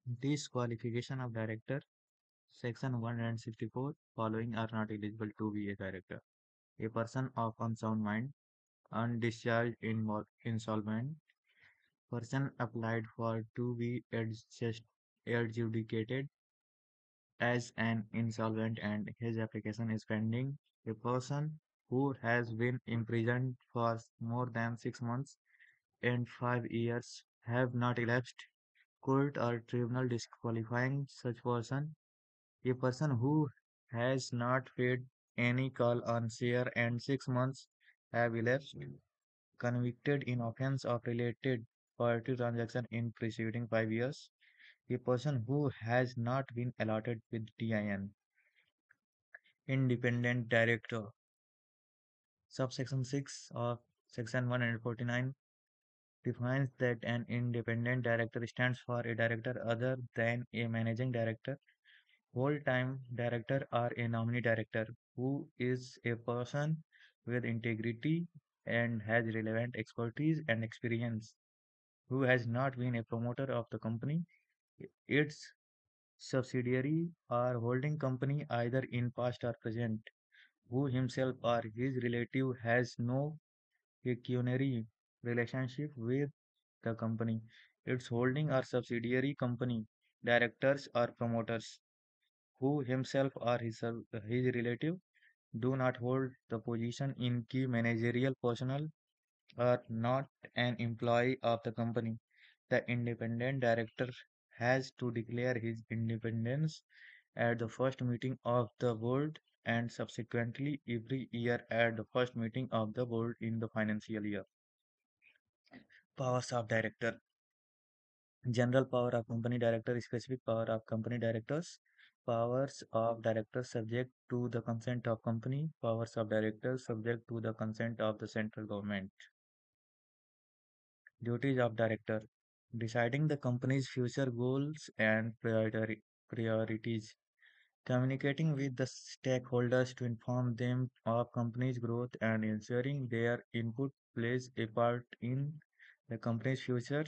Disqualification of director. Section 164 following are not eligible to be a director. A person of unsound mind, undischarged insolvent, person applied for to be adjudicated as an insolvent and his application is pending, a person who has been imprisoned for more than 6 months and 5 years have not elapsed, court or tribunal disqualifying such person, a person who has not paid any call on share and 6 months have elapsed, convicted in offense of related party transaction in preceding 5 years, a person who has not been allotted with TIN. Independent Director. Subsection 6 of Section 149 defines that an independent director stands for a director other than a managing director, whole-time director, or a nominee director who is a person with integrity and has relevant expertise and experience, who has not been a promoter of the company, its subsidiary, or holding company either in past or present, who himself or his relative has no pecuniary relationship with the company, its holding or subsidiary company, directors or promoters, who himself or his relative do not hold the position in key managerial personnel or not an employee of the company. The independent director has to declare his independence at the first meeting of the board and subsequently every year at the first meeting of the board in the financial year. Powers of director. General power of company director, specific power of company directors, powers of directors subject to the consent of company, powers of directors subject to the consent of the central government. Duties of director. Deciding the company's future goals and priorities. Communicating with the stakeholders to inform them of company's growth and ensuring their input plays a part in the company's future.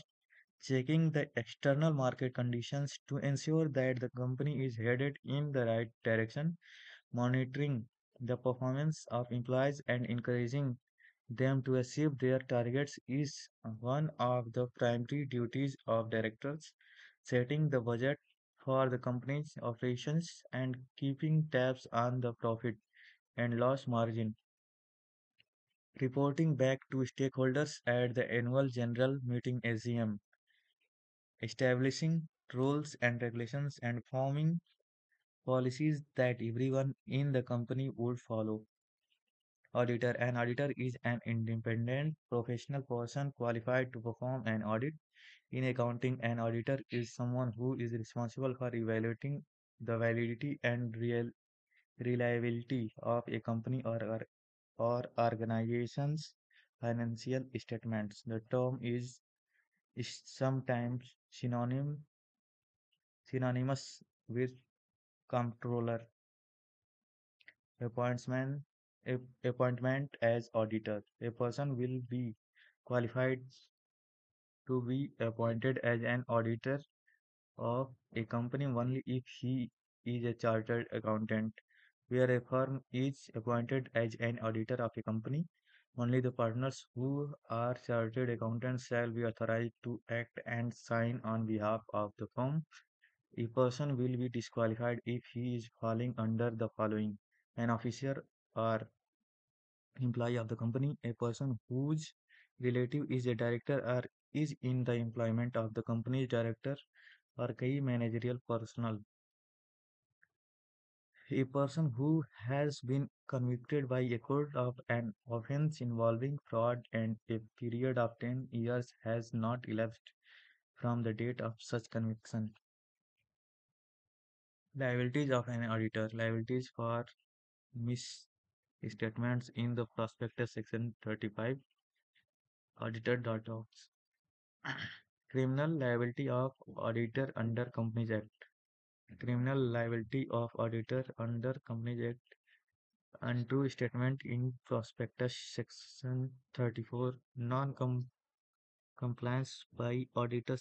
Checking the external market conditions to ensure that the company is headed in the right direction. Monitoring the performance of employees and encouraging them to achieve their targets is one of the primary duties of directors. Setting the budget for the company's operations and keeping tabs on the profit and loss margin. Reporting back to stakeholders at the annual general meeting AGM. Establishing rules and regulations and forming policies that everyone in the company would follow. Auditor. An auditor is an independent professional person qualified to perform an audit. In accounting, an auditor is someone who is responsible for evaluating the validity and reliability of a company or organization's financial statements. The term is sometimes synonymous with comptroller. Appointment appointment as auditor. A person will be qualified to be appointed as an auditor of a company only if he is a chartered accountant. Where a firm is appointed as an auditor of a company, only the partners who are chartered accountants shall be authorized to act and sign on behalf of the firm. A person will be disqualified if he is falling under the following: an officer or employee of the company, a person whose relative is a director or is in the employment of the company's director or key managerial personnel, a person who has been convicted by a court of an offense involving fraud and a period of 10 years has not elapsed from the date of such conviction. Liabilities of an auditor. Liabilities for misstatements in the prospectus section 35 auditor.org. Criminal liability of auditor under Companies Act. Criminal liability of auditor under Companies Act. Untrue statement in prospectus section 34. Non-compliance by auditors